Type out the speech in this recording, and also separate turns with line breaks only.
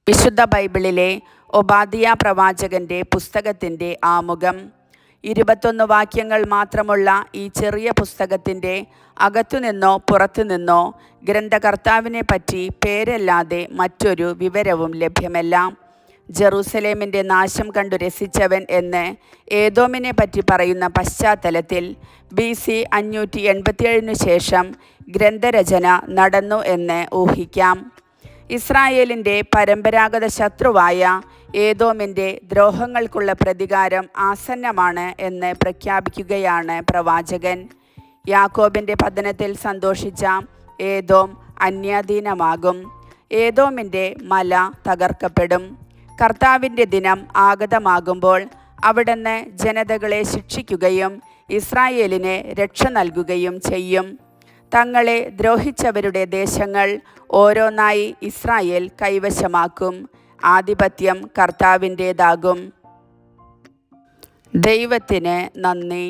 വിശുദ്ധ ബൈബിളിലെ ഒബാദിയ പ്രവാചകന്റെ പുസ്തകത്തിൻ്റെ ആമുഖം. 21 വാക്യങ്ങൾ മാത്രമുള്ള ഈ ചെറിയ പുസ്തകത്തിൻ്റെ അകത്തുനിന്നോ പുറത്തുനിന്നോ ഗ്രന്ഥകർത്താവിനെ പറ്റി പേരല്ലാതെ മറ്റൊരു വിവരവും ലഭ്യമല്ല. ജെറൂസലേമിൻ്റെ നാശം കണ്ടു രസിച്ചവൻ എന്ന് ഏദോമിനെ പറ്റി പറയുന്ന പശ്ചാത്തലത്തിൽ BC 587 ശേഷം ഗ്രന്ഥരചന നടന്നു എന്ന് ഊഹിക്കാം. ഇസ്രായേലിൻ്റെ പരമ്പരാഗത ശത്രുവായ ഏദോമിൻ്റെ ദ്രോഹങ്ങൾക്കുള്ള പ്രതികാരം ആസന്നമാണ് എന്ന് പ്രഖ്യാപിക്കുകയാണ് പ്രവാചകൻ. യാക്കോബിൻ്റെ പതനത്തിൽ സന്തോഷിച്ച ഏദോം അന്യാധീനമാകും. ഏദോമിൻ്റെ മല തകർക്കപ്പെടും. കർത്താവിൻ്റെ ദിനം ആഗതമാകുമ്പോൾ അവിടുന്ന് ജനതകളെ ശിക്ഷിക്കുകയും ഇസ്രായേലിന് രക്ഷ നൽകുകയും ചെയ്യും. തങ്ങളെ ദ്രോഹിച്ചവരുടെ ദേശങ്ങൾ ഓരോന്നായി ഇസ്രായേൽ കൈവശമാക്കും. ആധിപത്യം കർത്താവിൻ്റേതാകും. ദൈവത്തിന് നന്ദി.